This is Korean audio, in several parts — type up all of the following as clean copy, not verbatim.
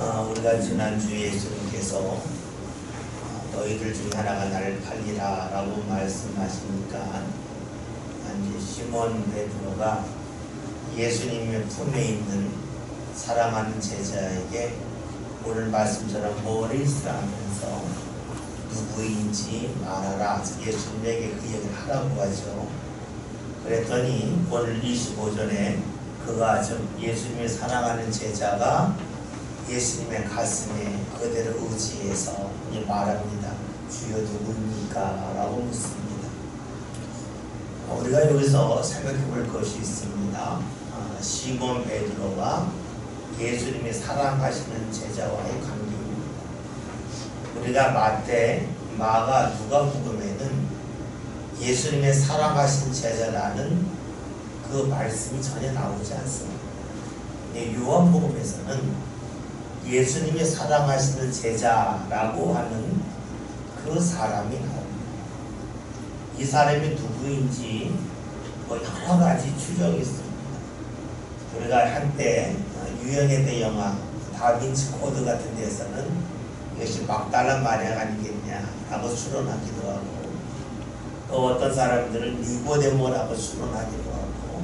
우리가 지난주에 예수님께서 너희들 중에 하나가 나를 팔리라 라고 말씀하시니까 이제 시몬 베드로가 예수님의 품에 있는 사랑하는 제자에게 오늘 말씀처럼 머리를 쓰라면서 누구인지 말하라, 예수님에게 그 얘기를 하라고 하죠. 그랬더니 오늘 25절에 그가 예수님의 사랑하는 제자가 예수님의 가슴에 그대로 의지해서 말합니다. 주여 누구입니까? 라고 묻습니다. 우리가 여기서 생각해 볼 것이 있습니다. 시몬 베드로가 예수님이 사랑하시는 제자와의 관계입니다. 우리가 마태, 마가, 누가복음에는 예수님의 사랑하신 제자라는 그 말씀이 전혀 나오지 않습니다. 요한복음에서는 예수님이 사랑하시는 제자라고 하는 그 사람이 나옵니다. 이 사람이 누구인지 여러 가지 추정이 있습니다. 우리가 한때 유형의 영화 다빈치 코드 같은 데서는 이것이 막달라 마리아 아니겠냐라고 추론하기도 하고, 또 어떤 사람들은 니고데모라고 추론하기도 하고,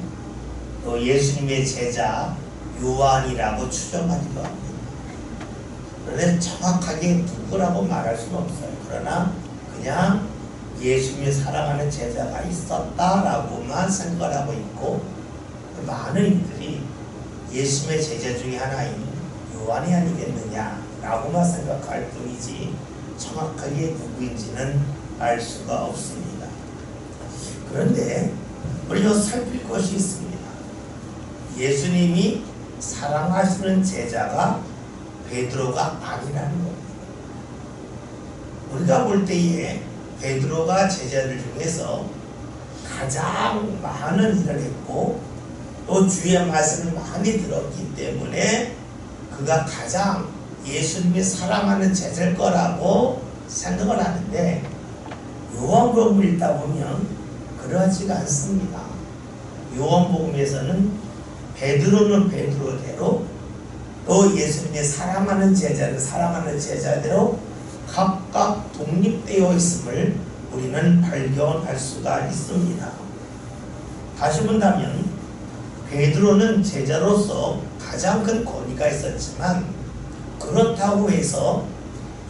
또 예수님의 제자 요한이라고 추정하기도 합니다. 그런데 정확하게 누구라고 말할 수는 없어요. 그러나 그냥 예수님이 사랑하는 제자가 있었다라고만 생각을 하고 있고, 많은 이들이 예수님의 제자 중에 하나인 요한이 아니겠느냐라고만 생각할 뿐이지 정확하게 누구인지는 알 수가 없습니다. 그런데 우리가 살필 것이 있습니다. 예수님이 사랑하시는 제자가 베드로가 아니라는 겁니다. 우리가 볼 때에 베드로가 제자들 중에서 가장 많은 일을 했고 또 주의 말씀을 많이 들었기 때문에 그가 가장 예수님이 사랑하는 제자일 거라고 생각을 하는데, 요한복음을 읽다 보면 그러하지가 않습니다. 요한복음에서는 베드로는 베드로대로, 또 예수님의 사랑하는 제자는 사랑하는 제자대로 각각 독립되어 있음을 우리는 발견할 수가 있습니다. 다시 본다면 베드로는 제자로서 가장 큰 권위가 있었지만, 그렇다고 해서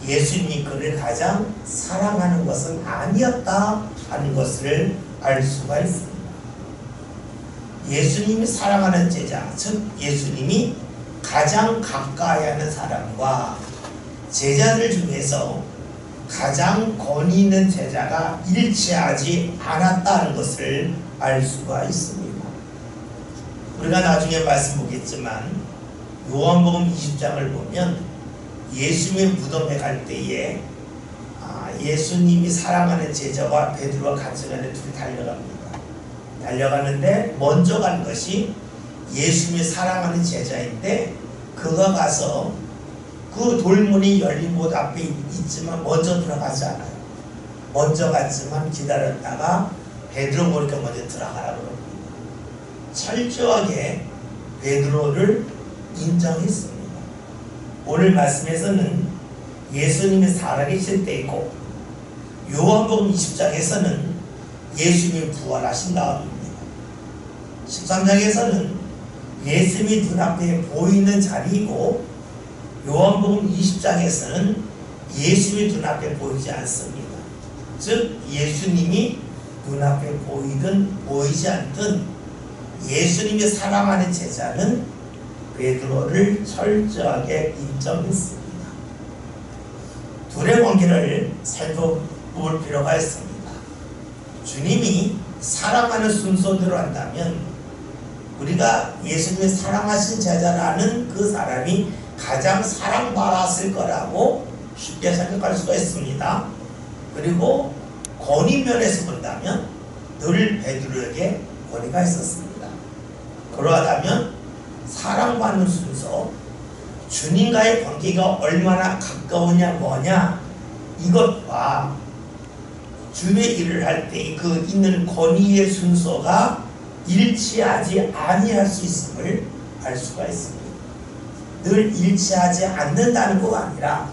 예수님이 그를 가장 사랑하는 것은 아니었다 하는 것을 알 수가 있습니다. 예수님이 사랑하는 제자, 즉 예수님이 가장 가까이 하는 사람과 제자들 중에서 가장 권위 있는 제자가 일치하지 않았다는 것을 알 수가 있습니다. 우리가 나중에 말씀 보겠지만 요한복음 20장을 보면 예수님의 무덤에 갈 때에 예수님이 사랑하는 제자와 베드로와 같이 가는 둘이 달려가는데 먼저 간 것이 예수님이 사랑하는 제자인데, 그가 가서 그 돌문이 열린 곳 앞에 있지만 먼저 들어가지 않아요. 먼저 갔지만 기다렸다가 베드로 보니까 먼저 들어가라고 합니다. 철저하게 베드로를 인정했습니다. 오늘 말씀에서는 예수님이 살아계실 때이고, 요한복음 20장에서는 예수님이 부활하신 다음입니다. 13장에서는 예수님이 눈앞에 보이는 자리이고, 요한복음 20장에서는 예수님이 눈앞에 보이지 않습니다. 즉 예수님이 눈앞에 보이든 보이지 않든 예수님이 사랑하는 제자는 베드로를 철저하게 인정했습니다. 둘의 관계를 살펴볼 필요가 있습니다. 주님이 사랑하는 순서대로 한다면 우리가 예수님이 사랑하신 제자라는 그 사람이 가장 사랑받았을 거라고 쉽게 생각할 수가 있습니다. 그리고 권위 면에서 본다면 늘 베드로에게 권위가 있었습니다. 그러하다면 사랑받는 순서, 주님과의 관계가 얼마나 가까우냐 뭐냐, 이것과 주님의 일을 할 때 그 있는 권위의 순서가 일치하지 아니할 수 있음을 알 수가 있습니다. 늘 일치하지 않는다는 거가 아니라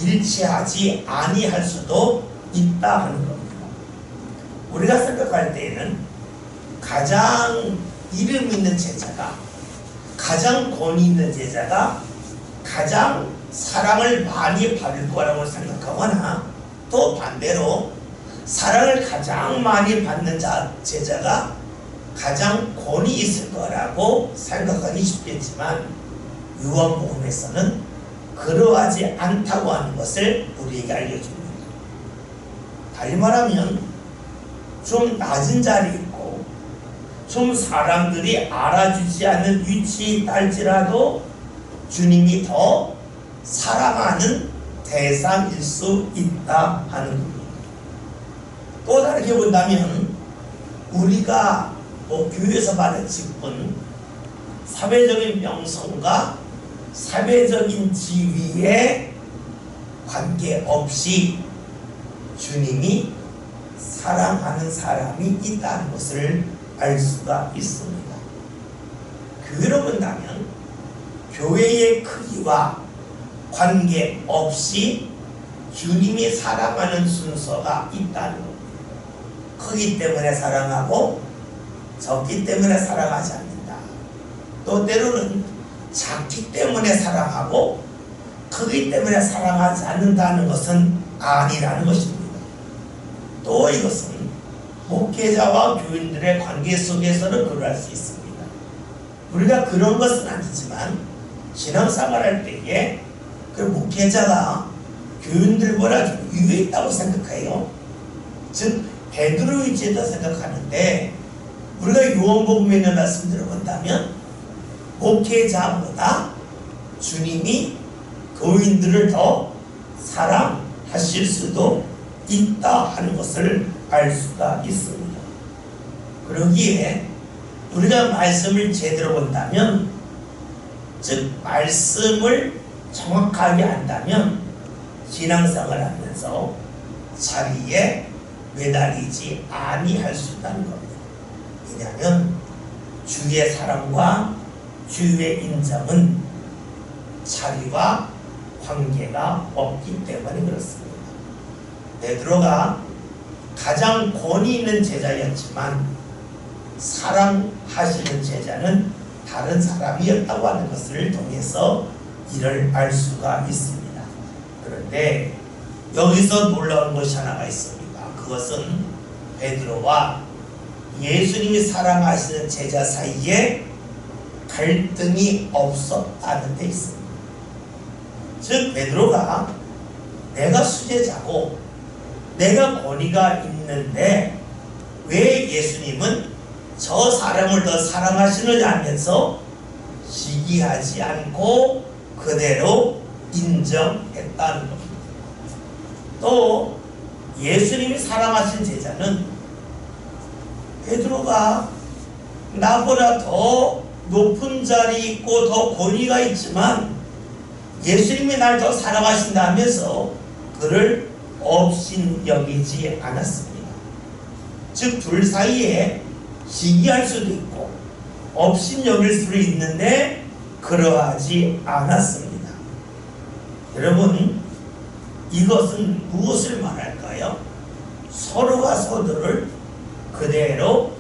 일치하지 아니할 수도 있다 하는 겁니다. 우리가 생각할 때에는 가장 이름 있는 제자가, 가장 권위 있는 제자가 가장 사랑을 많이 받을 거라고 생각하거나, 또 반대로 사랑을 가장 많이 받는 제자가 가장 권위 있을 거라고 생각하기 쉽겠지만, 요한복음에서는 그러하지 않다고 하는 것을 우리에게 알려줍니다. 달리 말하면 좀 낮은 자리에 있고 좀 사람들이 알아주지 않는 위치에 있다 할지라도 주님이 더 사랑하는 대상일 수 있다 하는 겁니다. 또 다르게 본다면 우리가 교회에서 받은 직분, 사회적인 명성과 사회적인 지위에 관계없이 주님이 사랑하는 사람이 있다는 것을 알 수가 있습니다. 교회로 본다면 교회의 크기와 관계없이 주님이 사랑하는 순서가 있다는 겁니다. 크기 때문에 사랑하고 적기 때문에 사랑하지 않는다. 또 때로는 작기 때문에 사랑하고 크기 때문에 사랑하지 않는다는 것은 아니라는 것입니다. 또 이것은 목회자와 교인들의 관계 속에서는 그럴 수 있습니다. 우리가 그런 것은 아니지만 신앙생활할 때에 그 목회자가 교인들보다 좀 위에 있다고 생각해요. 즉 베드로 위치에다 생각하는데, 우리가 요한복음에 있는 말씀들을 본다면 목회자보다 주님이 교인들을 더 사랑하실 수도 있다 하는 것을 알 수가 있습니다. 그러기에 우리가 말씀을 제대로 본다면, 즉 말씀을 정확하게 안다면 신앙생활을 하면서 자리에 매달리지 아니할 수 있다는 겁니다. 왜냐하면 주의 사랑과 주의 인정은 자리와 관계가 없기 때문에 그렇습니다. 베드로가 가장 권위 있는 제자였지만 사랑하시는 제자는 다른 사람이었다고 하는 것을 통해서 이를 알 수가 있습니다. 그런데 여기서 놀라운 것이 하나가 있습니다. 그것은 베드로와 예수님이 사랑하시는 제자 사이에 갈등이 없었다는 데 있습니다. 즉 베드로가 내가 수제자고 내가 권위가 있는데 왜 예수님은 저 사람을 더 사랑하시느냐 하면서 시기하지 않고 그대로 인정했다는 겁니다. 또 예수님이 사랑하신 제자는 베드로가 나보다 더 높은 자리에 있고 더 권위가 있지만 예수님이 날 더 사랑하신다 하면서 그를 업신여기지 않았습니다. 즉 둘 사이에 시기할 수도 있고 업신여길 수도 있는데 그러하지 않았습니다. 여러분, 이것은 무엇을 말할까요? 서로가 서로를 그대로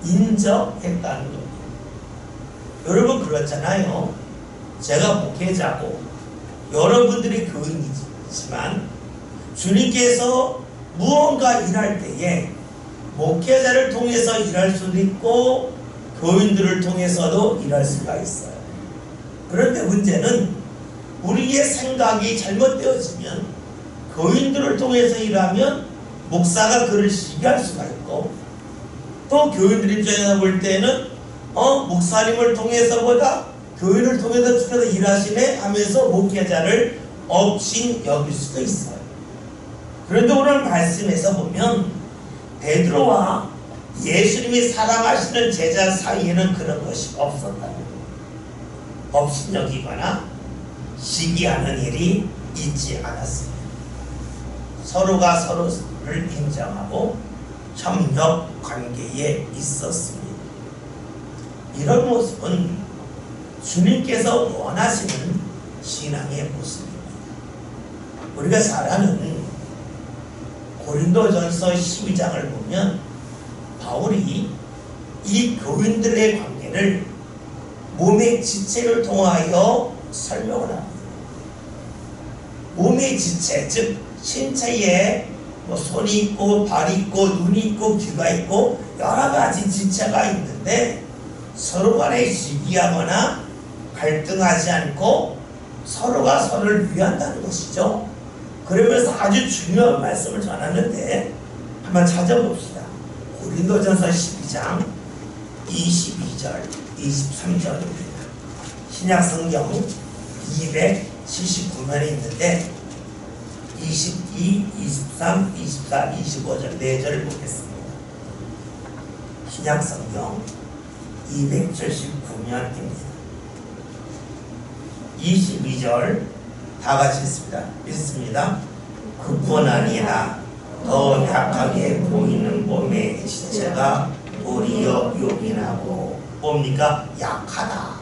인정했다는 겁니다. 여러분 그렇잖아요. 제가 목회자고 여러분들이 교인이지만 주님께서 무언가 일할 때에 목회자를 통해서 일할 수도 있고 교인들을 통해서도 일할 수가 있어요. 그런데 문제는 우리의 생각이 잘못되어지면 교인들을 통해서 일하면 목사가 그를 시기할 수가 있고, 또 교인들 입장에서 볼 때는 목사님을 통해서보다 교인을 통해서 주께서 일하시네 하면서 목회자를 업신 여길 수도 있어요. 그런데 오늘 말씀에서 보면 베드로와 예수님이 사랑하시는 제자 사이에는 그런 것이 없었다는 거예요. 업신 여기거나 시기하는 일이 있지 않았습니다. 서로가 서로를 인정하고 협력 관계에 있었습니다. 이런 모습은 주님께서 원하시는 신앙의 모습입니다. 우리가 잘 아는 고린도전서 12장을 보면 바울이 이 교인들의 관계를 몸의 지체를 통하여 설명을 합니다. 몸의 지체, 즉 신체에 손이 있고 발이 있고 눈이 있고 귀가 있고 여러 가지 지체가 있는데 서로 간에 시기하거나 갈등하지 않고 서로가 서로를 위한다는 것이죠. 그러면서 아주 중요한 말씀을 전하는데 한번 찾아봅시다. 고린도전서 12장 22절 23절입니다. 신약성경 279면에 있는데 22, 23, 24, 25절 4절을 보겠습니다. 신약성경 279면입니다. 22절 다 같이 읽습니다. 그뿐 아니라 더 약하게 보이는 몸의 지체가 도리어 요긴하고 뭡니까? 약하다.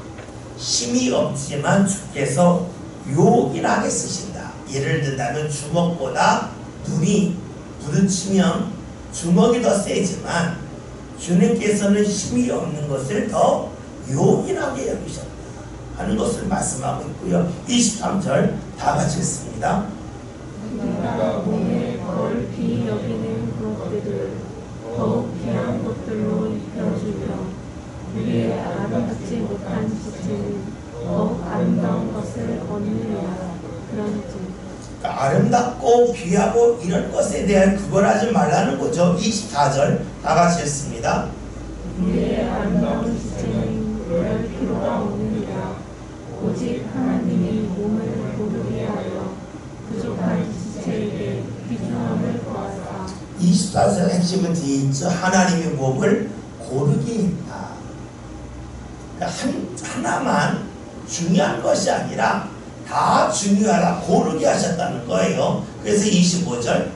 힘이 없지만 주께서 요긴하게 쓰신다. 예를 든다면 주먹보다 눈이 부딪히면 주먹이 더 세지만 주님께서는 힘이 없는 것을 더 요긴하게 여기셨다 하는 것을 말씀하고 있고요. 23절 다 같이 읽습니다. 내가 몸에 덜히 여기는 것들을 더욱 귀한 것들로 입혀주며 위에 아름답지 못한 지체는 더욱 아름다운 것을 얻느니라. 그런즉 아름답고 귀하고 이런 것에 대한 구별하지 말라는 거죠. 24절 다 같이 읽습니다. 위에 아름다운 지체는 그럴 필요가 없느니라. 오직 하나님이 몸을 고르게 하여 부족한 지체에게 귀중함을 더하사 24절 핵심은 뒤에 있죠. 하나님의 몸을 고르게 했다. 하나만 중요한 것이 아니라 다 중요하다 고르게 하셨다는 거예요. 그래서 25절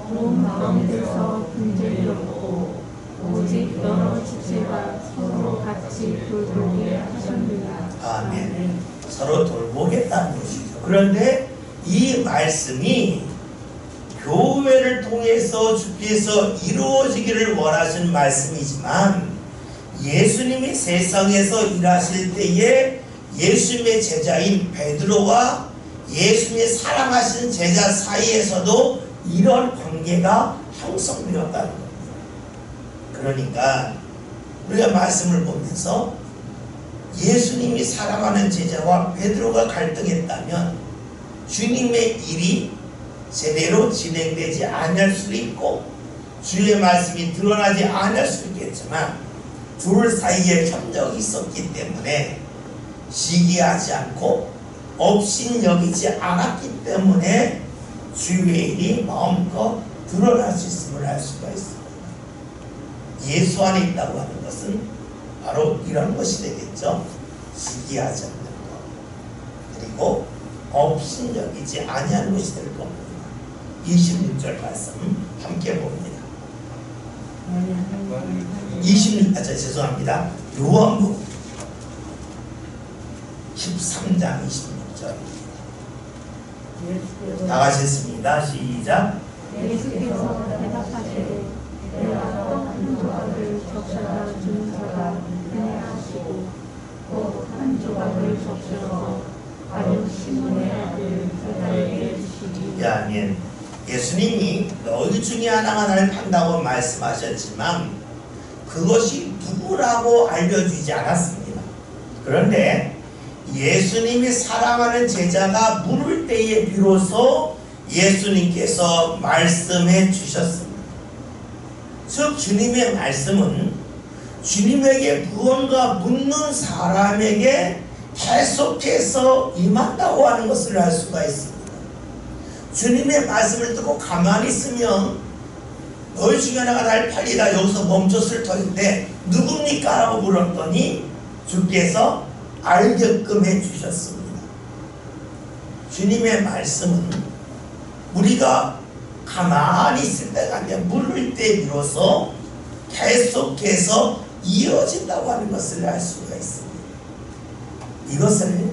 몸 가운데서 분쟁이 없고 오직 여러 지체가 서로 같이 돌보게 하셨느니라. 아멘. 서로 돌보겠다는 것이죠. 그런데 이 말씀이 교회를 통해서 주께서 이루어지기를 원하시는 말씀이지만 예수님이 세상에서 일하실 때에 예수님의 제자인 베드로와 예수님의 사랑하시는 제자 사이에서도 이런 관계가 형성되었다는 겁니다. 그러니까 우리가 말씀을 보면서 예수님이 사랑하는 제자와 베드로가 갈등했다면 주님의 일이 제대로 진행되지 않을 수도 있고 주의 말씀이 드러나지 않을 수 있겠지만 둘 사이에 협력이 있었기 때문에 시기하지 않고 업신여기지 않았기 때문에 주의 일이 마음껏 드러날 수 있음을 알 수가 있습니다. 예수 안에 있다고 하는 것은 바로 이런 것이 되겠죠. 시기하지 않는 것 그리고 업신여기지 아니하는 것이 될 겁니다. 26절 말씀 함께 봅니다. 죄송합니다. 요한복음 13장 26절 다 같이 읽습니다. 시작. 예수께서 대답하시되 내가 떡 한 조각을 적셔다 주는 자가 은혜하시고 또 한 조각을 적셔서 바로 시몬의 아들 유다에게 주시니. 아멘. 예수님이 너희 중에 하나가 나를 판다고 말씀하셨지만 그것이 누구라고 알려주지 않았습니다. 그런데 예수님이 사랑하는 제자가 물을 때에 비로소 예수님께서 말씀해 주셨습니다. 즉 주님의 말씀은 주님에게 무언가 묻는 사람에게 계속해서 임한다고 하는 것을 알 수가 있습니다. 주님의 말씀을 듣고 가만히 있으면 너희 중에 하나가 날 팔리다 여기서 멈췄을 터인데 누굽니까? 라고 물었더니 주께서 알게끔 해주셨습니다. 주님의 말씀은 우리가 가만히 있을 때가 아니라 물을 때 비로소 계속해서 이어진다고 하는 것을 알 수가 있습니다. 이것을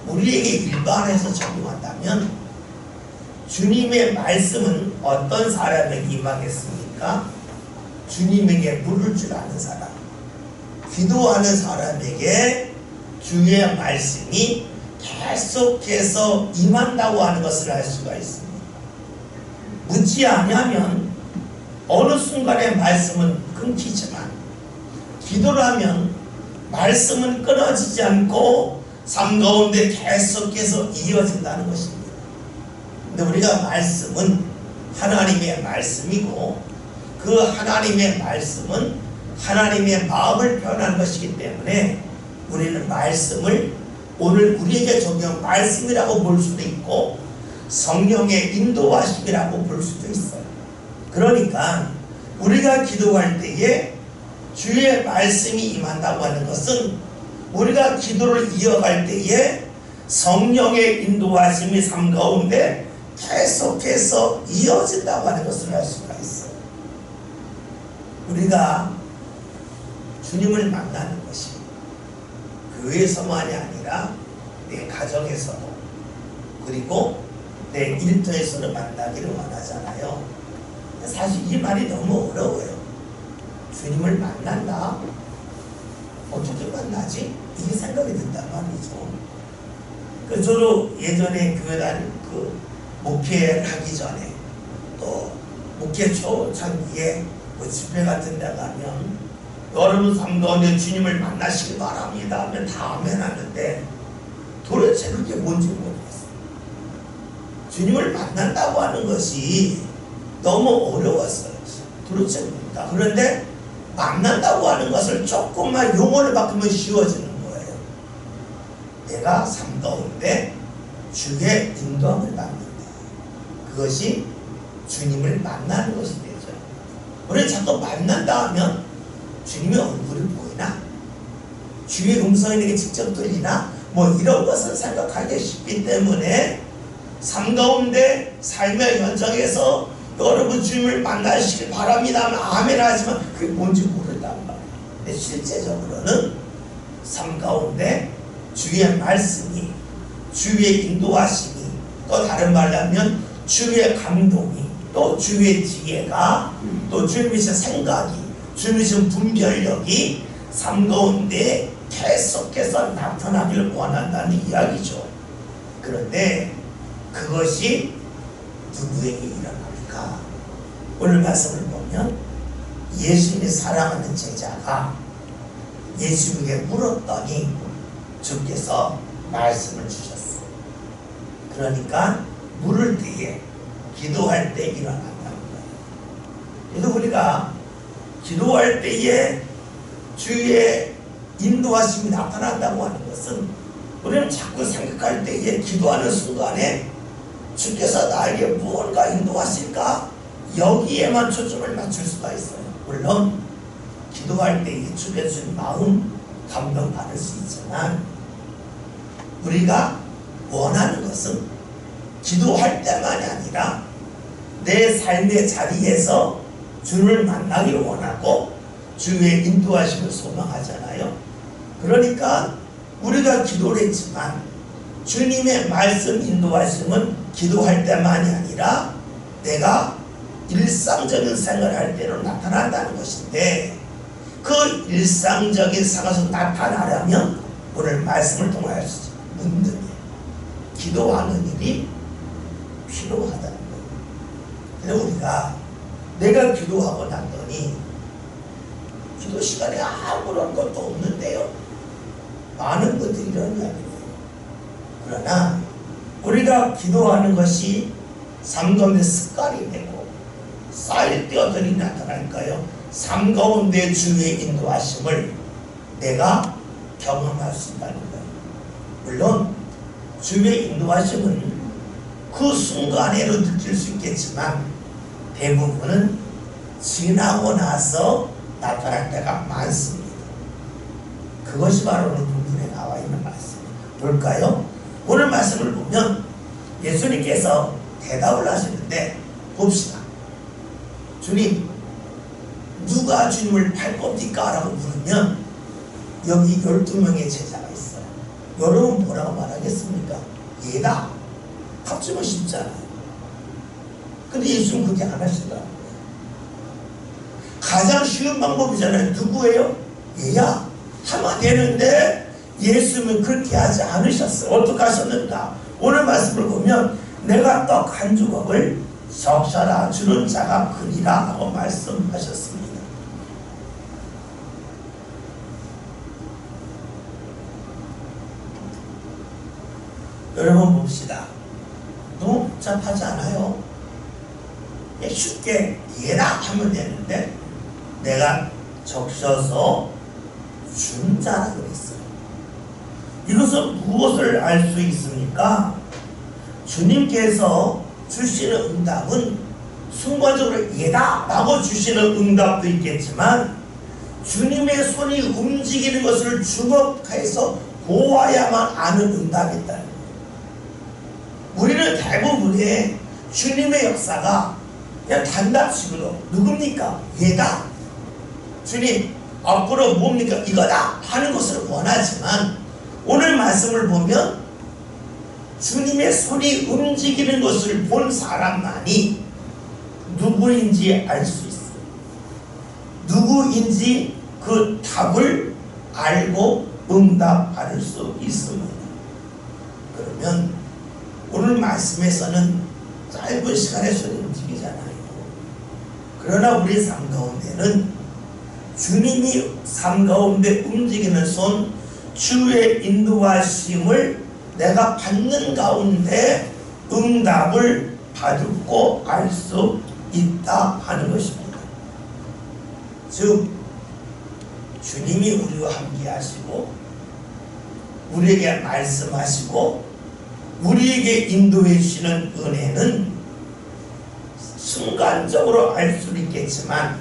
우리에게 일반에서 적용한다면 주님의 말씀은 어떤 사람에게 임하겠습니까? 주님에게 물을 줄 아는 사람, 기도하는 사람에게 주의 말씀이 계속해서 임한다고 하는 것을 알 수가 있습니다. 묻지 아니하면 어느 순간에 말씀은 끊기지만 기도를 하면 말씀은 끊어지지 않고 삶 가운데 계속해서 이어진다는 것입니다. 근데 우리가 말씀은 하나님의 말씀이고 그 하나님의 말씀은 하나님의 마음을 표현한 것이기 때문에 우리는 말씀을 오늘 우리에게 적용 말씀이라고 볼 수도 있고 성령의 인도하심이라고 볼 수도 있어요. 그러니까 우리가 기도할 때에 주의 말씀이 임한다고 하는 것은 우리가 기도를 이어갈 때에 성령의 인도하심이 삶 가운데 계속해서 이어진다고 하는 것을 알 수가 있어요. 우리가 주님을 만나는 것이 교회에서만이 아니라 내 가정에서도 그리고 내 일터에서도 만나기를 원하잖아요. 사실 이 말이 너무 어려워요. 주님을 만난다? 어떻게 만나지? 이게 생각이 든단 말이죠. 저도 예전에 교회 목회를 하기 전에 또 목회 초창기에 집회 같은 데 가면 여러분 삶 가운데 주님을 만나시기 바랍니다 하면 다 아멘 하는데 도대체 그게 뭔지 모르겠어요. 주님을 만난다고 하는 것이 너무 어려웠어요. 도대체 뭡니까? 그런데 만난다고 하는 것을 조금만 용어를 바꾸면 쉬워지는 거예요. 내가 삶 가운데 주의 인도함을 받는다. 그것이 주님을 만나는 것이 되죠. 우리 자꾸 만난다 하면 주님의 얼굴이 보이나? 주의 음성이 내게 직접 들리나? 이런 것을 생각하기 쉽기 때문에 삶 가운데 삶의 현장에서 여러분 주님을 만나시길 바랍니다 하면 아멘 하지만 그게 뭔지 모른단 말이에요. 근데 실제적으로는 삶 가운데 주의 말씀이 주의 인도하심이 또 다른 말로 하면 주의 감동이 또 주의 지혜가 또 주님이신 생각이 주님이신 분별력이 삶 가운데 계속해서 나타나기를 원한다는 이야기죠. 그런데 그것이 누구에게 일어납니까? 오늘 말씀을 보면 예수님이 사랑하는 제자가 예수님에게 물었더니 주께서 말씀을 주셨어요. 그러니까 물을 때에 기도할 때 일어난다는 거예요. 그래서 우리가 기도할 때에 주의 인도하심이 나타난다고 하는 것은 우리는 자꾸 생각할 때에 기도하는 순간에 주께서 나에게 무언가 인도하실까? 여기에만 초점을 맞출 수가 있어요. 물론 기도할 때에 주께 준 마음 감동받을 수 있지만 우리가 원하는 것은 기도할 때만이 아니라 내 삶의 자리에서 주를 만나기를 원하고 주의 인도하심을 소망하잖아요. 그러니까 우리가 기도를 했지만 주님의 말씀 인도하심은 기도할 때만이 아니라 내가 일상적인 생활을 할 때로 나타난다는 것인데 그 일상적인 상황에서 나타나려면 오늘 말씀을 통하여 묻는 일, 기도하는 일이 필요하다는 거예요. 그래서 우리가 내가 기도하고 났더니 기도 시간에 아무런 것도 없는데요. 많은 것들이 이런 이야기예요. 그러나 우리가 기도하는 것이 삶 가운데 습관이 되고 쌓일 때 어떤 일이 나타날까요? 삶 가운데 주의 인도하심을 내가 경험할 수 있다는 거예요. 물론 주의 인도하심은 그 순간에도 느낄 수 있겠지만 대부분은 지나고 나서 나타날 때가 많습니다. 그것이 바로 오늘 본문에 나와 있는 말씀입니다. 볼까요? 오늘 말씀을 보면 예수님께서 대답을 하시는데 봅시다. 주님, 누가 주님을 팔 겁니까? 라고 물으면 여기 12명의 제자가 있어요. 여러분 뭐라고 말하겠습니까? 얘다. 답주면 쉽잖아요. 근데 예수는 그렇게 안 하시더라고요. 가장 쉬운 방법이잖아요. 누구예요? 얘야. 하면 되는데 예수님은 그렇게 하지 않으셨어요. 어떻게 하셨는가? 오늘 말씀을 보면 내가 떡 한 조각을 적셔라 주는 자가 크리라 하고 말씀하셨습니다. 여러분 봅시다. 너무 복잡하지 않아요? 쉽게 얘라 하면 되는데 내가 적셔서 준 자라 그랬어요. 이것은 무엇을 알 수 있습니까? 주님께서 주시는 응답은 순간적으로 얘다 라고 주시는 응답도 있겠지만 주님의 손이 움직이는 것을 주목해서 보아야만 아는 응답이 있다는 거예요. 우리는 대부분의 주님의 역사가 그냥 단답식으로 누굽니까? 얘다. 주님 앞으로 뭡니까? 이거다 하는 것을 원하지만 오늘 말씀을 보면 주님의 손이 움직이는 것을 본 사람만이 누구인지 알 수 있어요. 누구인지 그 답을 알고 응답할 수 있습니다. 그러면 오늘 말씀에서는 짧은 시간에 손이 움직이잖아요. 그러나 우리 삶 가운데는 주님이 삶 가운데 움직이는 손, 주의 인도하심을 내가 받는 가운데 응답을 받고 알 수 있다 하는 것입니다. 즉 주님이 우리와 함께 하시고 우리에게 말씀하시고 우리에게 인도해 주시는 은혜는 순간적으로 알 수는 있겠지만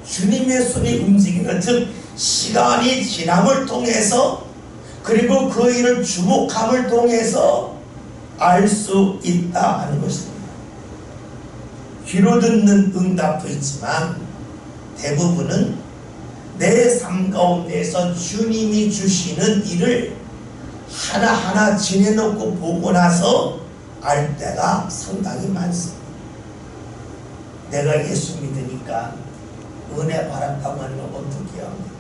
주님의 손이 움직이는, 즉 시간이 지남을 통해서 그리고 그 일을 주목함을 통해서 알 수 있다 하는 것입니다. 귀로 듣는 응답도 있지만 대부분은 내 삶 가운데서 주님이 주시는 일을 하나하나 지내놓고 보고 나서 알 때가 상당히 많습니다. 내가 예수 믿으니까 은혜 받았다고 하면 어떻게 합니까?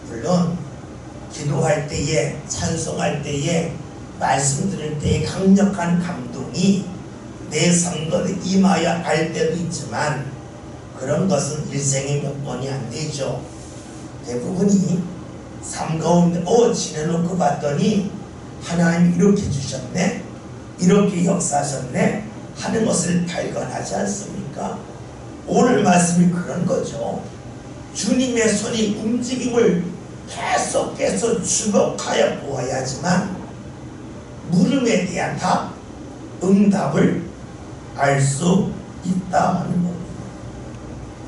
물론 기도할 때에, 찬송할 때에, 말씀 들을 때에 강력한 감동이 내 삶가에 임하여 알 때도 있지만 그런 것은 일생에 몇 번이 안 되죠. 대부분이 삶 가운데 지내놓고 봤더니 하나님이 이렇게 주셨네, 이렇게 역사하셨네 하는 것을 발견하지 않습니까? 오늘 말씀이 그런 거죠. 주님의 손이 움직임을 계속해서 주목하여 보아야지만 물음에 대한 답, 응답을 알 수 있다 하는 겁니다.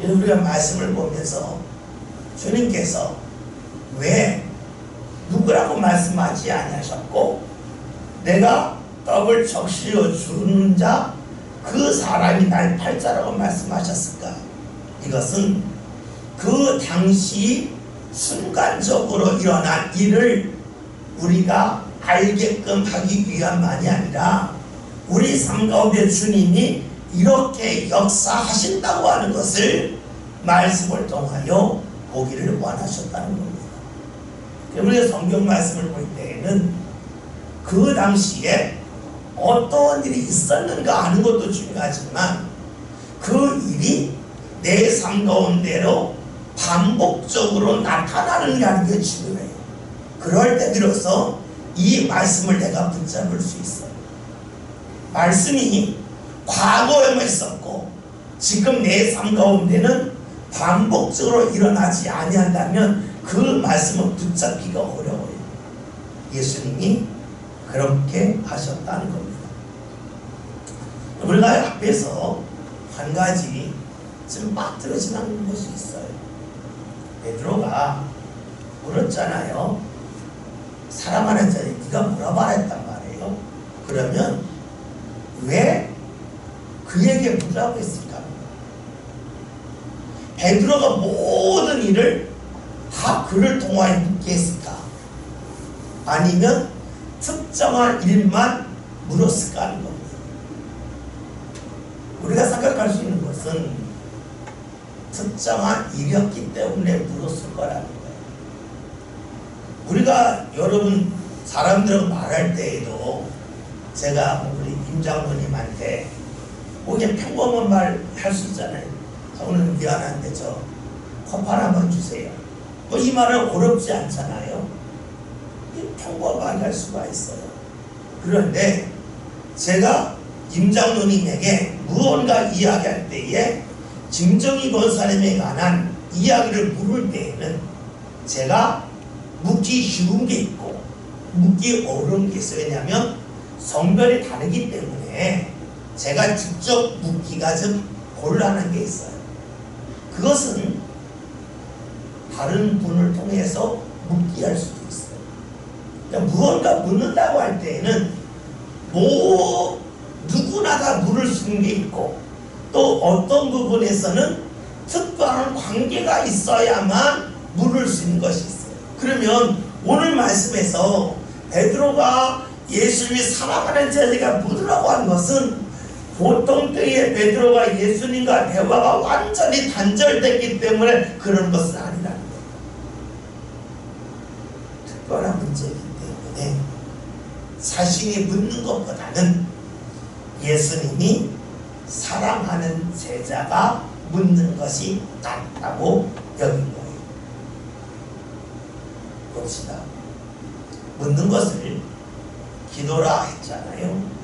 우리가 말씀을 보면서 주님께서 왜 누구라고 말씀하지 아니하셨고 내가 떡을 적시어 주는 자 그 사람이 날 팔자라고 말씀하셨을까? 이것은 그 당시 순간적으로 일어난 일을 우리가 알게끔 하기 위함만이 아니라 우리 삶 가운데 주님이 이렇게 역사하신다고 하는 것을 말씀을 통하여 보기를 원하셨다는 겁니다. 우리가 성경 말씀을 볼 때에는 그 당시에 어떤 일이 있었는가 하는 것도 중요하지만 그 일이 내 삶 가운데로 반복적으로 나타나는 게 하는 게 중요해요. 그럴 때 비로소 이 말씀을 내가 붙잡을 수 있어요. 말씀이 과거에만 있었고 지금 내 삶 가운데는 반복적으로 일어나지 아니한다면 그 말씀은 붙잡기가 어려워요. 예수님이 그렇게 하셨다는 겁니다. 우리가 앞에서 한 가지 지금 빠뜨려 지나는 것이 있어요. 베드로가 물었잖아요. 사랑하는 자니 네가 뭐라 말했단 말이에요. 그러면 왜 그에게 묻라고 했을까? 베드로가 모든 일을 다 그를 통하여 묻게 했을까? 아니면 특정한 일만 물었을까 하는 겁니다. 우리가 생각할 수 있는 것은 특정한 일이었기 때문에 물었을 거라는 거예요. 우리가 여러분 사람들하고 말할 때에도 제가 우리 임 장로님한테 그냥 평범한 말 할 수 있잖아요. 오늘 미안한데 저 컵 하나만 주세요. 뭐 이 말은 어렵지 않잖아요. 평범하게 할 수가 있어요. 그런데 제가 임 장로님에게 무언가 이야기할 때에 김정희 권사님에 관한 이야기를 물을 때에는 제가 묻기 쉬운 게 있고 묻기 어려운 게 있어요. 왜냐하면 성별이 다르기 때문에 제가 직접 묻기가 좀 곤란한 게 있어요. 그것은 다른 분을 통해서 묻게 할 수도 있어요. 그러니까 무언가 묻는다고 할 때에는 누구나 다 물을 수 있는 게 있고 또 어떤 부분에서는 특별한 관계가 있어야만 물을 수 있는 것이 있어요. 그러면 오늘 말씀에서 베드로가 예수님이 사랑하는 제자가 묻으라고 하는 것은 보통 때에 베드로가 예수님과 대화가 완전히 단절됐기 때문에 그런 것은 아니라는 거예요. 특별한 문제이기 때문에 자신이 묻는 것보다는 예수님이 사랑하는 제자가 묻는 것이 낫다고 여긴 거예요. 봅시다. 묻는 것을 기도라 했잖아요.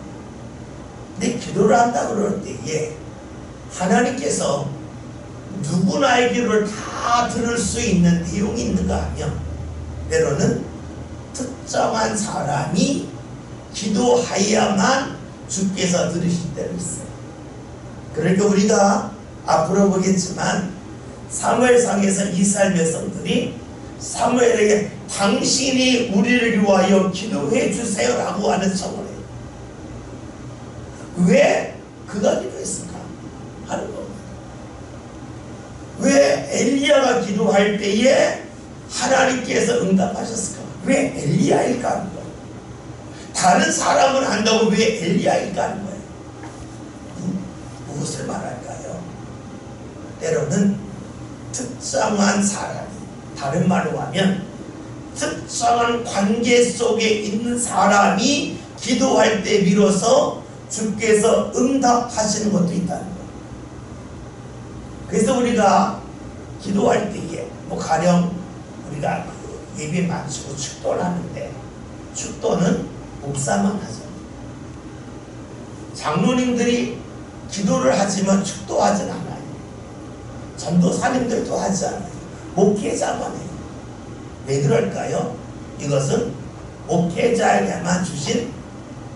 근데 기도를 한다 그럴 때에 하나님께서 누구나의 기도를 다 들을 수 있는 내용이 있는가 하면 때로는 특정한 사람이 기도하여야만 주께서 들으실 때가 있어요. 그러니까 우리가 앞으로 보겠지만 사무엘상에서 이스라엘 백성들이 사무엘에게 당신이 우리를 위하여 기도해 주세요 라고 하는 청을 해요. 왜 그가 기도했을까 하는 겁니다. 왜 엘리야가 기도할 때에 하나님께서 응답하셨을까? 왜 엘리야일까 하는 거예요. 다른 사람은 한다고 왜 엘리야일까 하는 거예요. 무엇을 말할까요? 때로는 특정한 사람이, 다른 말로 하면 특정한 관계 속에 있는 사람이 기도할 때 비로소 주께서 응답하시는 것도 있다는 거예요. 그래서 우리가 기도할 때에 가령 우리가 예배 마치고 축도를 하는데 축도는 목사만 하죠. 장로님들이 기도를 하지만 축도하진 않아요. 전도사님들도 하지 않아요. 목회자만 해요. 왜 그럴까요? 이것은 목회자에게만 주신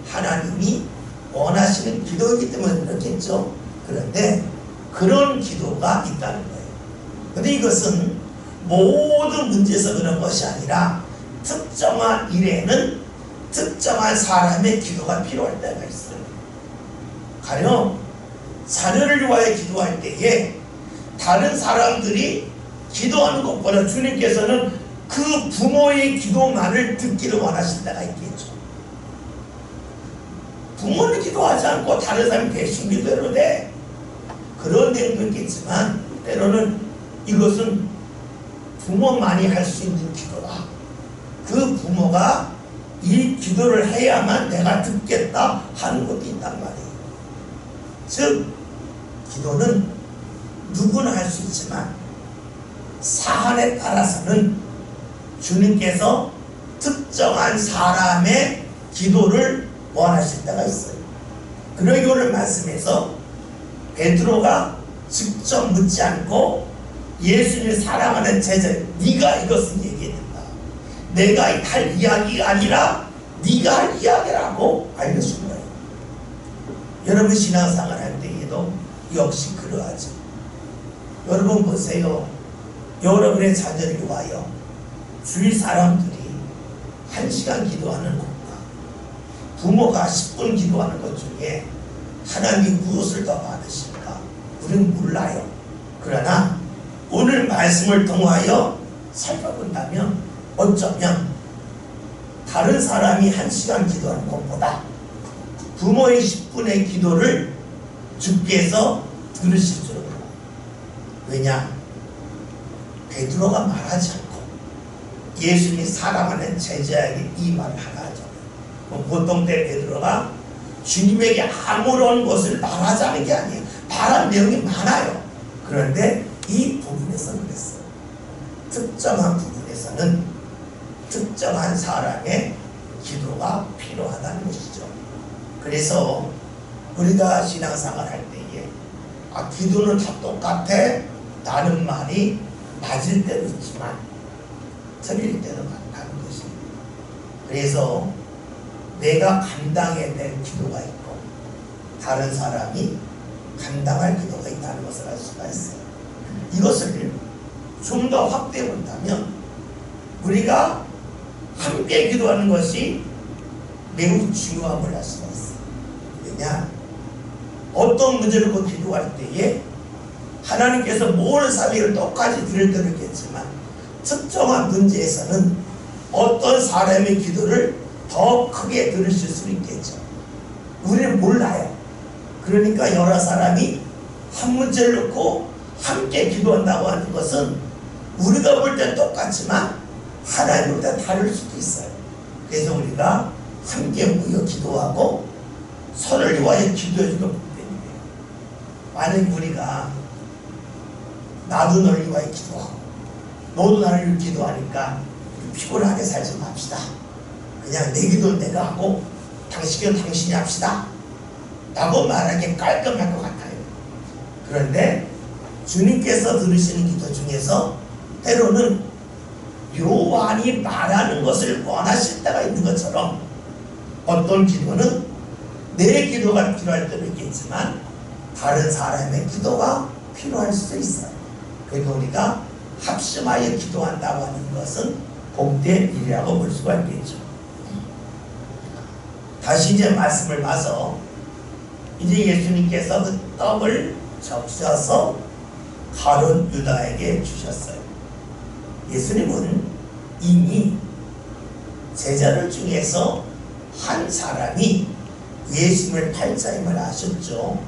하나님이 원하시는 기도이기 때문에 그렇겠죠. 그런데 그런 기도가 있다는 거예요. 그런데 이것은 모든 문제에서 그런 것이 아니라 특정한 일에는 특정한 사람의 기도가 필요할 때가 있어요. 가령 자녀를 위하여 기도할 때에 다른 사람들이 기도하는 것보다 주님께서는 그 부모의 기도만을 듣기를 원하실 때가 있겠죠. 부모는 기도하지 않고 다른 사람이 대신 기도해도 돼. 그런 내용도 있겠지만 때로는 이것은 부모만이 할 수 있는 기도다. 그 부모가 이 기도를 해야만 내가 듣겠다 하는 것도 있단 말이에요. 즉 기도는 누구나 할 수 있지만 사안에 따라서는 주님께서 특정한 사람의 기도를 원하실 때가 있어요. 그러기 오늘 말씀에서 베드로가 직접 묻지 않고 예수님을 사랑하는 제자, 네가 이것은 얘기해야 된다. 내가 할 이야기가 아니라 네가 할 이야기라고 알려준 거예요. 여러분 신앙생활 할 때에도 역시 그러하죠. 여러분 보세요. 여러분의 자녀를 위하여 주위 사람들이 1시간 기도하는 것과 부모가 10분 기도하는 것 중에 하나님이 무엇을 더 받으실까? 우리는 몰라요. 그러나 오늘 말씀을 통하여 살펴본다면 어쩌면 다른 사람이 1시간 기도하는 것보다 부모의 10분의 기도를 주께서 들으실 줄 몰라. 왜냐? 베드로가 말하지 않고 예수님이 사랑하는 제자에게 이 말을 하나 하죠. 보통 때 베드로가 주님에게 아무런 것을 말하자는 게 아니에요. 말한 내용이 많아요. 그런데 이 부분에서는 그랬어요. 특정한 부분에서는 특정한 사람의 기도가 필요하다는 것이죠. 그래서 우리가 신앙생활 할 때에 기도는 다 똑같아 라는 말이 맞을 때도 있지만 틀릴 때도 많다는 것입니다. 그래서 내가 감당해야 될 기도가 있고 다른 사람이 감당할 기도가 있다는 것을 알 수가 있어요. 이것을 좀 더 확대해 본다면 우리가 함께 기도하는 것이 매우 중요함을 알 수가 있어요. 왜냐? 어떤 문제를 놓고 기도할 때에 하나님께서 모든 사람을 똑같이 들을 때도 있겠지만 특정한 문제에서는 어떤 사람의 기도를 더 크게 들으실 수 있겠죠. 우리는 몰라요. 그러니까 여러 사람이 한 문제를 놓고 함께 기도한다고 하는 것은 우리가 볼 때 똑같지만 하나님 볼 때 다를 수도 있어요. 그래서 우리가 함께 모여 기도하고 서로를 위하여 기도해주는 법입니다. 만약 우리가 나도 너를 위하여 기도하고 너도 나를 위하여 기도하니까 피곤하게 살지 맙시다. 그냥 내 기도는 내가 하고 당신 기도는 당신이 합시다 라고 말하기 깔끔할 것 같아요. 그런데 주님께서 들으시는 기도 중에서 때로는 요한이 말하는 것을 원하실 때가 있는 것처럼 어떤 기도는 내 기도가 필요할 때도 있겠지만 다른 사람의 기도가 필요할 수도 있어요. 그러니까 우리가 합심하여 기도한다고 하는 것은 복된 일이라고 볼 수가 있겠죠. 다시 이제 말씀을 봐서 이제 예수님께서 그 떡을 적셔서 가룟 유다에게 주셨어요. 예수님은 이미 제자들 중에서 한 사람이 예수님을 팔자임을 아셨죠.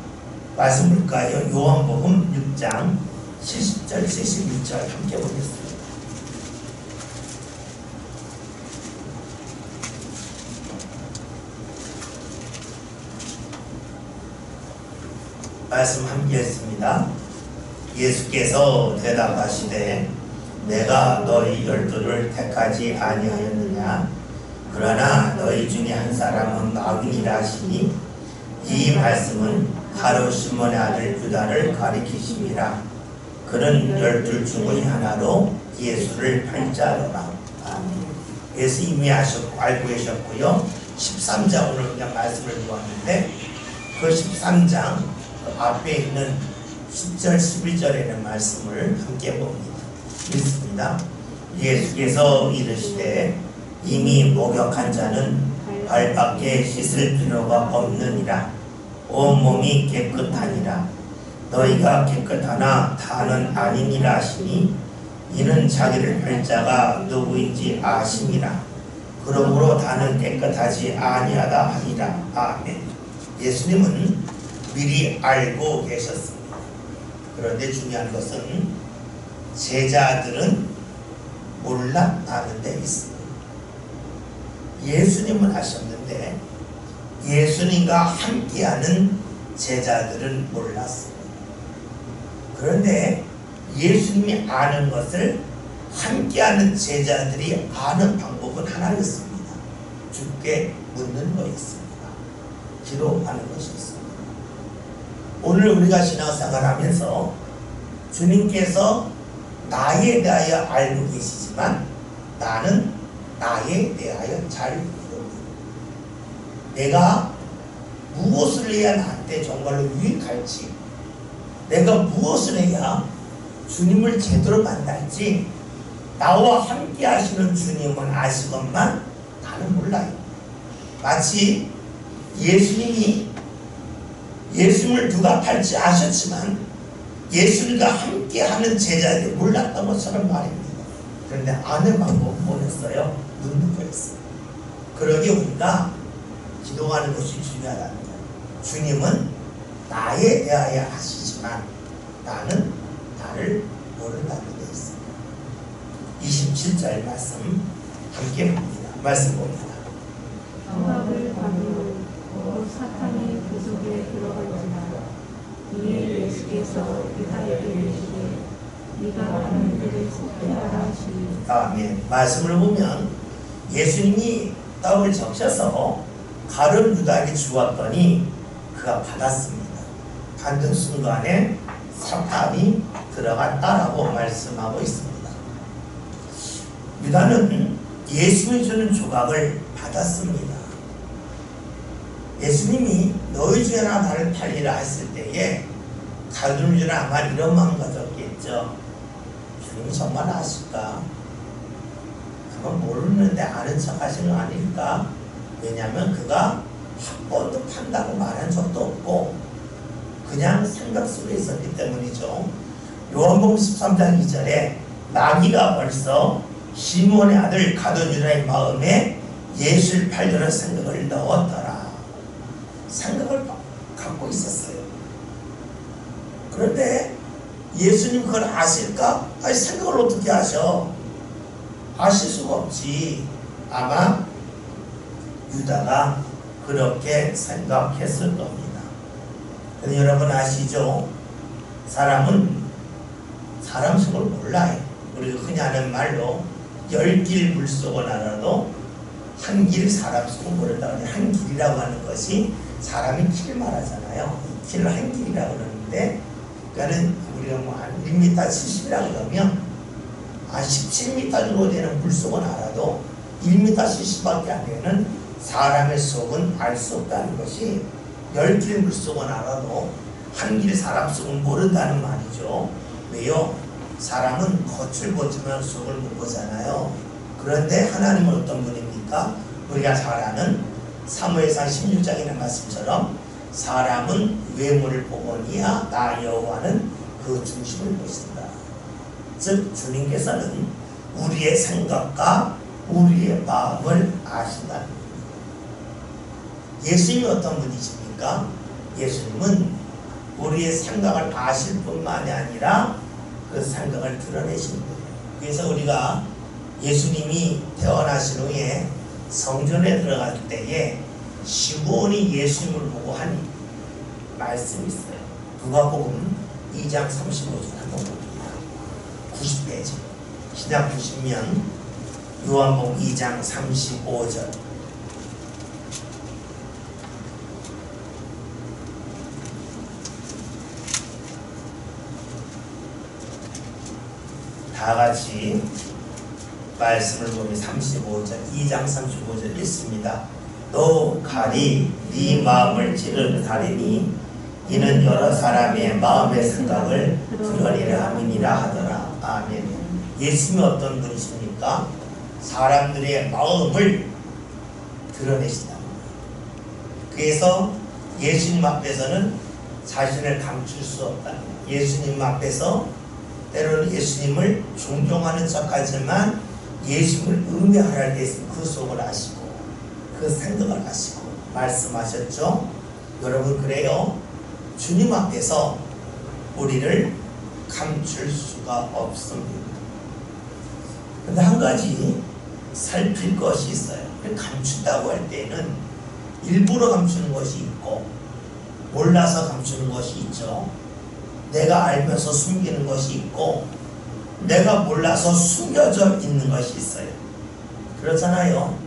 말씀 볼까요? 요한복음 6장 70절 71절 함께 보겠습니다. 말씀 함께 했습니다. 예수께서 대답하시되 내가 너희 12를 택하지 아니하였느냐? 그러나 너희 중에 한 사람은 마귀니라 하시니 이 말씀은 가룟 시몬의 아들 유다를 가리키심이라. 그는 12 중의 하나로 예수를 팔자로라. 예수 이미 알고 계셨고요. 13장으로 그냥 말씀을 보았는데 그 13장 그 앞에 있는 10절 11절에 있는 말씀을 함께 봅니다. 읽습니다. 예수께서 이르시되 이미 목욕한 자는 발밖에 씻을 필요가 없느니라. 온몸이 깨끗하니라. 너희가 깨끗하나 다는 아니니라 하시니 이는 자기를 팔 자가 누구인지 아심이라. 그러므로 다는 깨끗하지 아니하다 하니라. 아멘. 예수님은 미리 알고 계셨습니다. 그런데 중요한 것은 제자들은 몰랐다는 데 있습니다. 예수님은 아셨는데 예수님과 함께하는 제자들은 몰랐습니다. 그런데 예수님이 아는 것을 함께하는 제자들이 아는 방법은 하나였습니다. 주께 묻는 것이었습니다. 기도하는 것이었습니다. 오늘 우리가 신앙생활 하면서 주님께서 나에 대하여 알고 계시지만 나는 나에 대하여 잘 모릅니다. 내가 무엇을 해야 나한테 정말로 유익할지, 내가 무엇을 해야 주님을 제대로 만날지 나와 함께 하시는 주님은 아시건만 나는 몰라요. 마치 예수님이 예수님을 누가 팔지 아셨지만 예수님과 함께하는 제자들이 몰랐던 것처럼 말입니다. 그런데 아는 방법은 뭐였어요? 묻는 거였어요. 그러기 우리가 기도하는 것이 중요하다는 거예요. 주님은 나에 대하여 하시지만 나는 나를 모른다는 데 있습니다. 27절 말씀 함께 봅니다. 말씀 봅니다. 억압을 받으로 곧 사탄이 그 속에 들어갈지나 이에 예수께서 유다에게 이르시되 네가 하는 일을 속죄하라 하시니. 아멘. 말씀을 보면 예수님이 떡을 적셔서 가룟 유다에게 주었더니 그가 받았습니다. 받는 순간에 사탄이 들어갔다라고 말씀하고 있습니다. 유다는 예수님이 주는 조각을 받았습니다. 예수님이 너희 중에 하나 나를 팔리라 했을 때에 가룟 유다는 아마 이런 마음 가졌겠죠. 주님이 정말 아실까? 아마 모르는데 아는 척 하시는 거 아닐까? 왜냐하면 그가 한 번도 판다고 말한 적도 없고 그냥 생각 속에 있었기 때문이죠. 요한복음 13장 2절에 마귀가 벌써 시몬의 아들 가룟 유다의 마음에 예수를 팔려는 생각을 넣었더라. 생각을 갖고 있었어요. 그런데 예수님 그걸 아실까? 아니 생각을 어떻게 하셔? 아실 수가 없지. 아마 유다가 그렇게 생각했을 겁니다. 근데 여러분 아시죠? 사람은 사람 속을 몰라요. 우리가 흔히 하는 말로 10길 물속은 알아도 한 길 사람 속은 모른다고 하는데 한 길이라고 하는 것이 사람이 길 말하잖아요. 길을 한 길이라고 그러는데 그러니까는 우리가 뭐 한 1m 70이라고 그러면 17m 정도 되는 물속은 알아도 1m 70밖에 안 되는 사람의 속은 알 수 없다는 것이 10길 물속은 알아도 한 길 사람 속은 모른다는 말이죠. 왜요? 사람은 겉을 보지만 속을 못 보잖아요. 그런데 하나님은 어떤 분입니까? 우리가 잘 아는 사무엘상 16장이라는 말씀처럼 사람은 외모를 보거니와 나 여호와는 그 중심을 보신다. 즉 주님께서는 우리의 생각과 우리의 마음을 아신다는 겁니다. 예수님이 어떤 분이십니까? 예수님은 우리의 생각을 아실 뿐만이 아니라 그 생각을 드러내신 거예요. 그래서 우리가 예수님이 태어나신 후에 성전에 들어갈 때에 시므온이 예수님을 보고 한 말씀이 있어요. 누가복음 2장 35절 한번 봅니다. 90페이지 신약 90면 요한복음 2장 35절 다같이 말씀을 보면 35절 2장 35절 읽습니다. 너 가리 네 마음을 찌르는 가리니 이는 여러 사람의 마음의 생각을 드러내려 함이니라 하더라. 아멘. 예수님이 어떤 분이십니까? 사람들의 마음을 드러내신다. 그래서 예수님 앞에서는 자신을 감출 수 없다. 예수님 앞에서 때로는 예수님을 존경하는 척하지만 예수님을 음해하라 했을 그 속을 아시고 그 생각을 아시고 말씀하셨죠. 여러분 그래요. 주님 앞에서 우리를 감출 수가 없습니다. 근데 한 가지 살필 것이 있어요. 감춘다고 할 때는 일부러 감추는 것이 있고 몰라서 감추는 것이 있죠. 내가 알면서 숨기는 것이 있고 내가 몰라서 숨겨져 있는 것이 있어요. 그렇잖아요.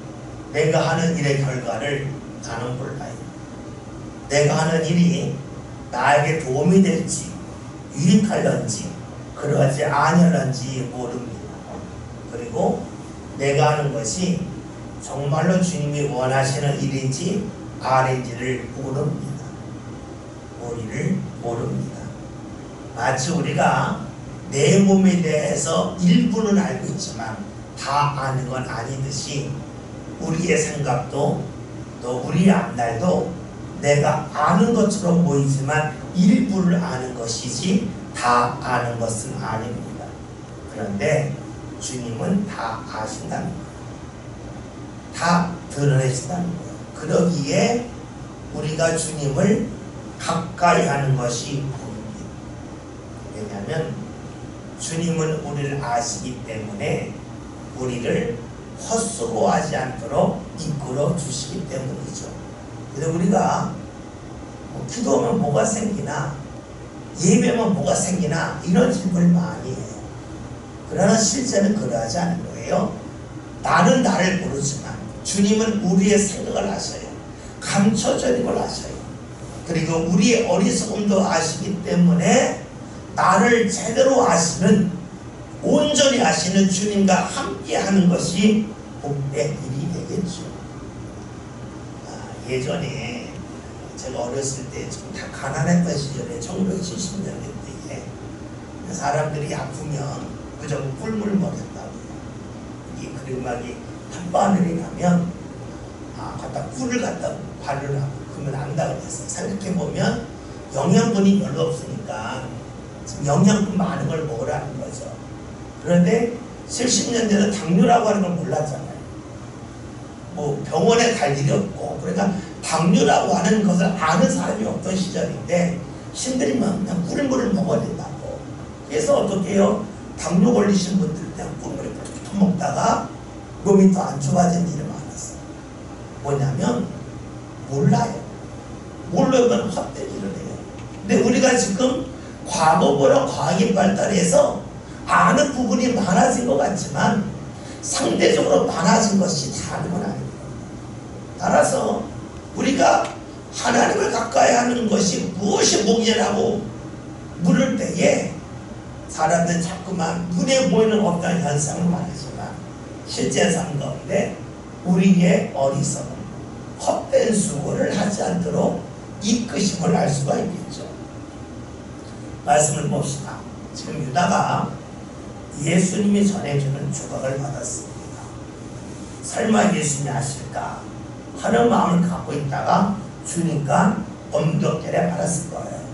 내가 하는 일의 결과를 나는 몰라요. 내가 하는 일이 나에게 도움이 될지 유익할런지 그러하지 아니할런지 모릅니다. 그리고 내가 하는 것이 정말로 주님이 원하시는 일인지 아닌지를 모릅니다. 우리를 모릅니다. 마치 우리가 내 몸에 대해서 일부는 알고 있지만 다 아는 건 아니듯이 우리의 생각도 또 우리의 앞날도 내가 아는 것처럼 보이지만 일부를 아는 것이지 다 아는 것은 아닙니다. 그런데 주님은 다 아신다는 거예요. 다 드러내진다는 거예요. 그러기에 우리가 주님을 가까이 하는 것이 복입니다. 왜냐하면 주님은 우리를 아시기 때문에 우리를 헛수고하지 않도록 이끌어 주시기 때문이죠. 그래서 우리가 기도하면 뭐가 생기나, 예배하면 뭐가 생기나, 이런 질문을 많이 해요. 그러나 실제는 그러하지 않은 거예요. 나는 나를 모르지만 주님은 우리의 생각을 아셔요. 감춰져 있는 걸 아셔요. 그리고 우리의 어리석음도 아시기 때문에 나를 제대로 아시는, 온전히 아시는 주님과 함께 하는 것이 복된 일이 되겠죠. 예전에 제가 어렸을 때 좀 다 가난했던 시절에 1970년대에 사람들이 아프면 무조건 꿀물 먹였다고. 그리고 막 햇바늘이 나면 갖다 꿀을 갖다 바르라고. 그러면 안다고 했어요. 생각해보면 영양분이 별로 없으니까 영양분 많은 걸 먹으라는 거죠. 그런데 70년대는 당뇨라고 하는 걸 몰랐잖아요. 뭐 병원에 갈 일이 없고, 그러니까 당뇨라고 하는 것을 아는 사람이 없던 시절인데 신들이면 그냥 꿀물을 먹어야 된다고. 그래서 어떻게 해요? 당뇨 걸리신 분들 그냥 꿀물을 퍼먹다가 몸이 더 안 좋아진 일이 많았어요. 뭐냐면 몰라요. 모르면 헛된 일을 해요. 근데 우리가 지금 과거보다 과학이 발달해서 아는 부분이 많아진 것 같지만 상대적으로 많아진 것이 다른 건 아닙니다. 따라서 우리가 하나님을 가까이 하는 것이 무엇이 목이라고 물을 때에 사람들은 자꾸만 눈에 보이는 어떤 현상을 말하지만 실제 삶 가운데 우리의 어리석음, 헛된 수고를 하지 않도록 이끄심을 알 수가 있겠죠. 말씀을 봅시다. 지금 유다가 예수님이 전해주는 조각을 받았습니다. 설마 예수님이 아실까 하는 마음을 갖고 있다가 주니까 엄격결에 받았을 거예요.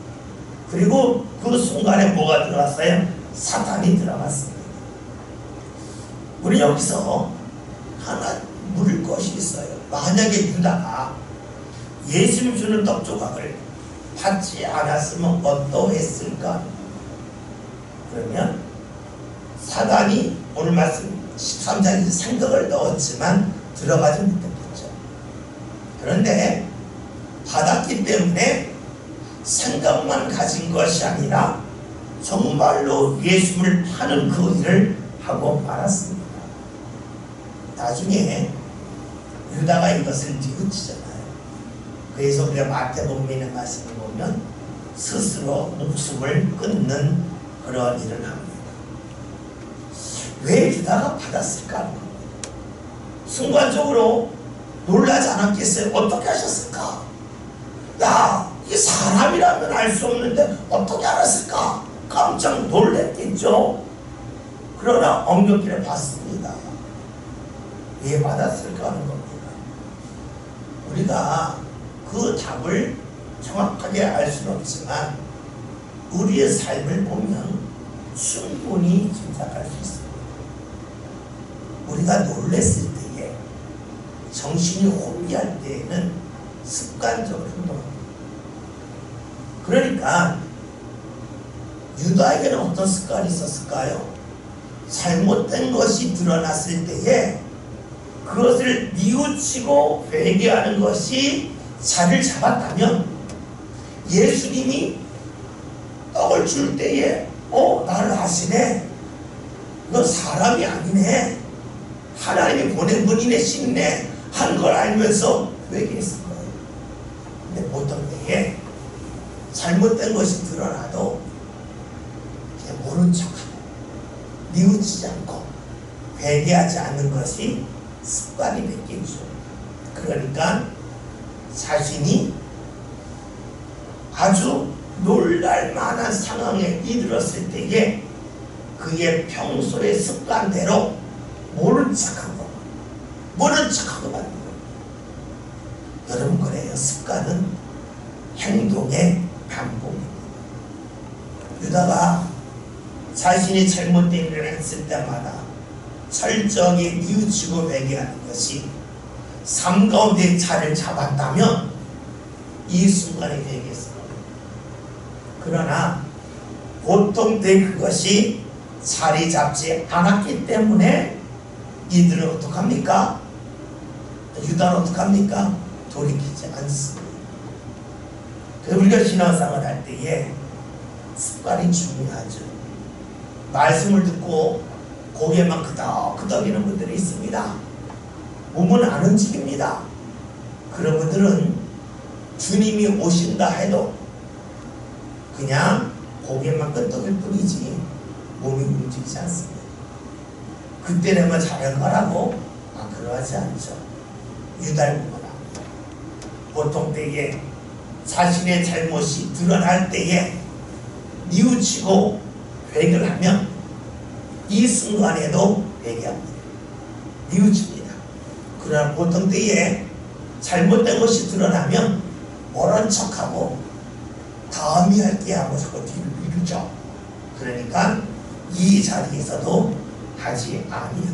그리고 그 순간에 뭐가 들어갔어요? 사탄이 들어갔습니다. 우리 여기서 하나 물을 것이 있어요. 만약에 유다가 예수님 주는 떡 조각을 받지 않았으면 어떠했을까? 그러면 사단이 오늘 말씀 13장에서 생각을 넣었지만 들어가지 못했겠죠. 그런데 받았기 때문에 생각만 가진 것이 아니라 정말로 예수를 파는 그 일을 하고 말았습니다. 나중에 유다가 이것을 뉘우치잖아요. 그래서 우리가 마태복음에 있는 말씀을 보면 스스로 목숨을 끊는 그런 일을 합니다. 왜 유다가 받았을까? 순간적으로 놀라지 않았겠어요? 어떻게 하셨을까? 야, 이 사람이라면 알 수 없는데 어떻게 알았을까? 깜짝 놀랐겠죠? 그러나 엄격히 봤습니다. 왜 받았을까 하는 겁니다. 우리가 그 답을 정확하게 알 수는 없지만 우리의 삶을 보면 충분히 짐작할 수 있습니다. 우리가 놀랬을 때에, 정신이 혼미할 때에는 습관적으로 행동합니다. 그러니까 유다에게는 어떤 습관이 있었을까요? 잘못된 것이 드러났을 때에 그것을 뉘우치고 회개하는 것이 자리를 잡았다면 예수님이 떡을 줄 때에 나를 아시네, 너 사람이 아니네, 하나님이 보낸 분이네, 신네 한 걸 알면서 회개했을 거예요. 근데 보통 때에 잘못된 것이 드러나도 그냥 모른 척하고 뉘우치지 않고 회개하지 않는 것이 습관이 됐겠죠. 그러니까 자신이 아주 놀랄 만한 상황에 이르렀을 때에 그의 평소의 습관대로 모른 척하고 만든 거예요. 여러분, 그래요. 습관은 행동의 반복입니다. 유다가 자신이 잘못된 일을 했을 때마다 철저하게 뉘우치고 회개하는 것이 삶 가운데 자리를 잡았다면 이 순간에 되겠어. 그러나 보통 때 그것이 자리 잡지 않았기 때문에 이들은 어떡합니까? 유다는 어떡합니까? 돌이키지 않습니다. 그래서 우리가 신앙생활 할 때에 습관이 중요하죠. 말씀을 듣고 고개만 끄덕끄덕이는 분들이 있습니다. 몸은 안 움직입니다. 그런 분들은 주님이 오신다 해도 그냥 고개만 끄덕일 뿐이지 몸이 움직이지 않습니다. 그때 내가 잘할 거라고 그러하지 않죠. 유달구나. 보통 때에 자신의 잘못이 드러날 때에 뉘우치고 회개를 하면 이 순간에도 회개합니다. 뉘우칩니다. 그러나 보통 때에 잘못된 것이 드러나면 모른 척하고 다음이 할게 하고 자꾸 뒤를 미루죠. 그러니까 이 자리에서도 하지 아니합니다.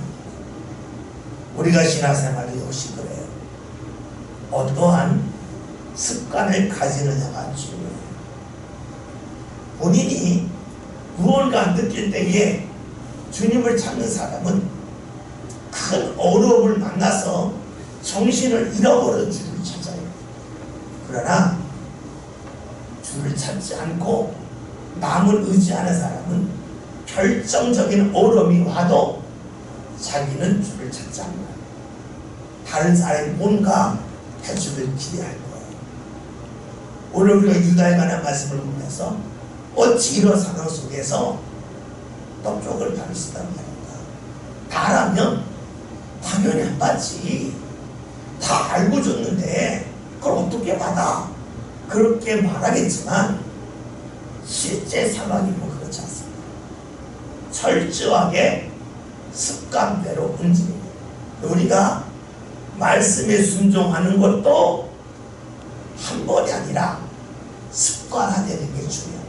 우리가 신앙생활도 역시 그래요. 어떠한 습관을 가지느냐가 중요해요. 본인이 무언가 느낄 때에 주님을 찾는 사람은 큰 어려움을 만나서 정신을 잃어버려 주를 찾아요. 그러나 주를 찾지 않고 남을 의지하는 사람은 결정적인 어려움이 와도 자기는 주를 찾지 않아요. 다른 사람이 뭔가 해주길 기대할 거예요. 오늘 우리가 유다에 관한 말씀을 보면서 어찌 이런 상황 속에서 떡쪽을 받을 수 있다는 말인가? 나라면 당연히 안 받지. 다 알고 줬는데 그걸 어떻게 받아? 그렇게 말하겠지만 실제 상황이 뭐 그렇지 않습니다. 철저하게 습관대로 움직입니다. 우리가 말씀에 순종하는 것도 한 번이 아니라 습관화되는 게 중요합니다.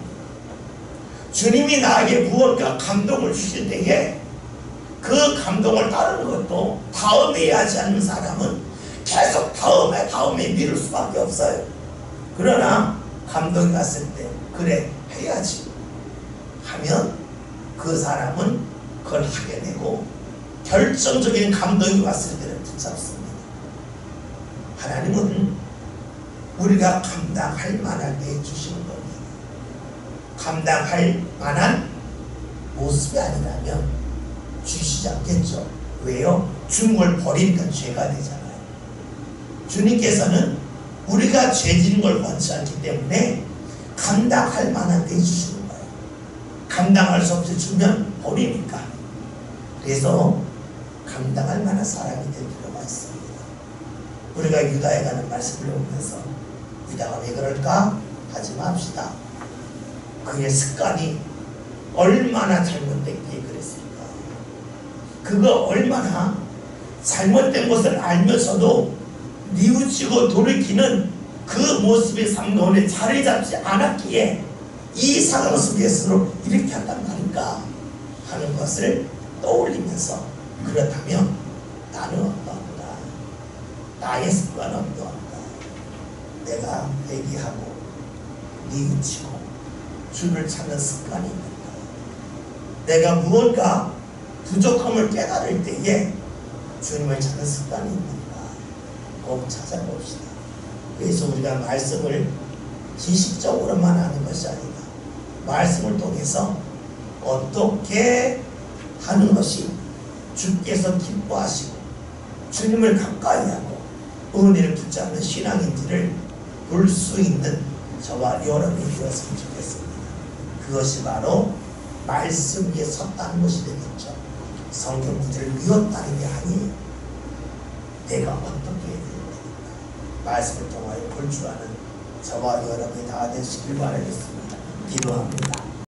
주님이 나에게 무언가 감동을 주실 때에 그 감동을 따르는 것도 다음에 하지 않는 사람은 계속 다음에 미룰 수밖에 없어요. 그러나 감동이 왔을 때 그래 해야지 하면 그 사람은 그걸 하게 되고 결정적인 감동이 왔을 때는 붙잡습니다. 하나님은 우리가 감당할 만한 데 주시는 겁니다. 감당할 만한 모습이 아니라면 주시지 않겠죠. 왜요? 준 걸 버리니까 죄가 되잖아요. 주님께서는 우리가 죄지는 걸 원치 않기 때문에 감당할 만한 데 주시는 거예요. 감당할 수 없이 주면 버리니까. 그래서 감당할 만한 사람이 될 필요가 있습니다. 우리가 유다에 관한 말씀을 보면서 유다가 왜 그럴까? 하지 맙시다. 그의 습관이 얼마나 잘못됐기에 그랬을까? 그거 얼마나 잘못된 것을 알면서도 뉘우치고 돌이키는 그 모습의 삶 가운데 자리 잡지 않았기에 이 상황 속에서 이렇게 한단 말인가 하는 것을 떠올리면서 그렇다면 나는 어떠한가? 나의 습관은 어떠한가? 내가 회개하고 뉘우치고 주를 찾는 습관이 있는가? 내가 무언가 부족함을 깨달을 때에 주님을 찾는 습관이 있는가? 꼭 찾아봅시다. 그래서 우리가 말씀을 지식적으로만 하는 것이 아니라 말씀을 통해서 어떻게 하는 것이 주께서 기뻐하시고 주님을 가까이 하고 은혜를 붙잡는 신앙인지를 볼 수 있는 저와 여러분이 되었으면 좋겠습니다. 그것이 바로 말씀 위에 섰다는 것이 되겠죠. 성경 구절을 외웠다는 게 아니에요. 내가 어떻게 해야 되는가 말씀을 통하여 볼 줄 아는 저와 여러분이 다 되시길 바라겠습니다. 기도합니다.